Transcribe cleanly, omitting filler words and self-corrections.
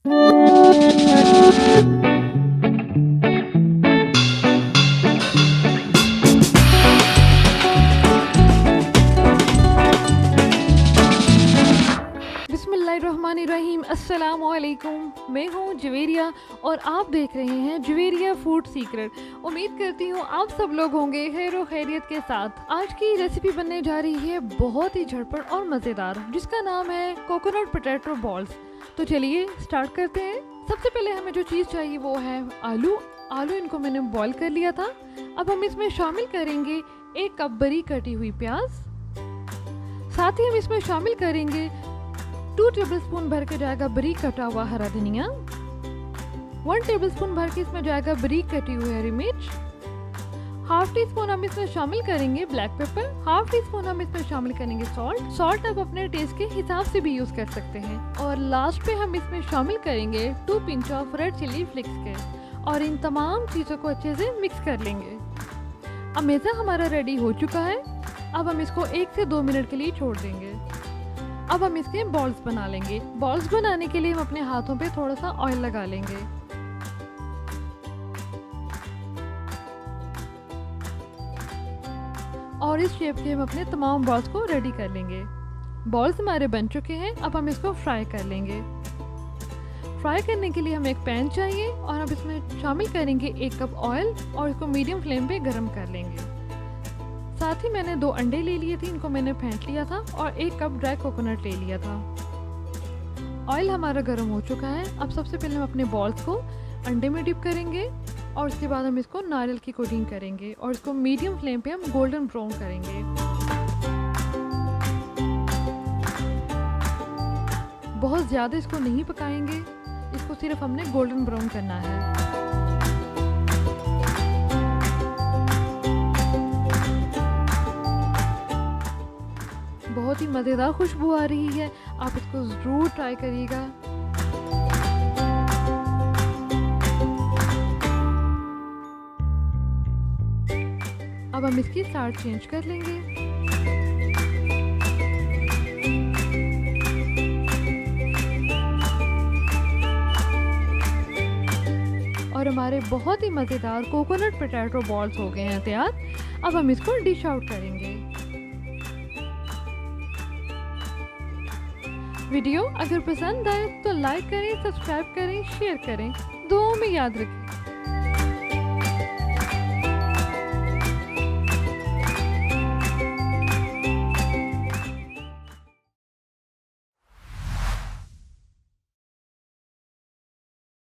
बिस्मिल्लाहिर्रहमानिर्रहीम, अस्सलामुअलैकुम। मैं हूँ जवेरिया और आप देख रहे हैं जवेरिया फूड सीक्रेट। उम्मीद करती हूँ आप सब लोग होंगे खैर व खैरियत के साथ। आज की रेसिपी बनने जा रही है बहुत ही झटपट और मज़ेदार, जिसका नाम है कोकोनट पोटैटो बॉल्स। तो चलिए स्टार्ट करते हैं। सबसे पहले हमें जो चीज़ चाहिए वो है आलू। इनको मैंने बॉईल कर लिया था। अब हम इसमें शामिल करेंगे 1 कप बारीक कटी हुई प्याज। साथ ही हम इसमें शामिल करेंगे 2 टेबलस्पून भर के जाएगा बारीक कटा हुआ हरा धनिया। 1 टेबलस्पून भर के इसमें जाएगा बारीक कटी हुई हरी मिर्च। हाफ टी स्पून हम इसमें शामिल करेंगे black pepper. Half tea spoon हम इसमें शामिल करेंगे सॉल्ट आप अपने टेस्ट के हिसाब से भी यूज कर सकते हैं। और लास्ट पे हम इसमें शामिल करेंगे 2 pinch of red chilli flakes के। और इन तमाम चीज़ों को अच्छे से मिक्स कर लेंगे। अब मेज़ा हमारा रेडी हो चुका है। अब हम इसको 1 से 2 मिनट के लिए छोड़ देंगे। अब हम इसके बॉल्स बना लेंगे। बॉल्स बनाने के लिए हम अपने हाथों पे थोड़ा सा ऑयल लगा लेंगे। और इस शेप के हम अपने तमाम बॉल्स को रेडी कर लेंगे। बॉल्स हमारे बन चुके हैं। अब हम इसको फ्राई कर लेंगे। फ्राई करने के लिए हमें एक पैन चाहिए और अब इसमें शामिल करेंगे 1 कप ऑयल और इसको मीडियम फ्लेम पे गर्म कर लेंगे। साथ ही मैंने 2 अंडे ले लिए थे, इनको मैंने फेंट लिया था और 1 कप ड्राई कोकोनट ले लिया था। ऑयल हमारा गर्म हो चुका है। अब सबसे पहले हम अपने बॉल्स को अंडे में डिप करेंगे और उसके बाद हम इसको नारियल की कोटिंग करेंगे और इसको मीडियम फ्लेम पे हम गोल्डन ब्राउन करेंगे। बहुत ज़्यादा इसको नहीं पकाएंगे, इसको सिर्फ हमने गोल्डन ब्राउन करना है। बहुत ही मज़ेदार खुशबू आ रही है, आप इसको ज़रूर ट्राई करिएगा। अब हम इसकी साइड चेंज कर लेंगे। और हमारे बहुत ही मज़ेदार कोकोनट पोटैटो बॉल्स हो गए हैं तैयार। अब हम इसको डिश आउट करेंगे। वीडियो अगर पसंद आए तो लाइक करें, सब्सक्राइब करें, शेयर करें। दुआओं में याद रखें।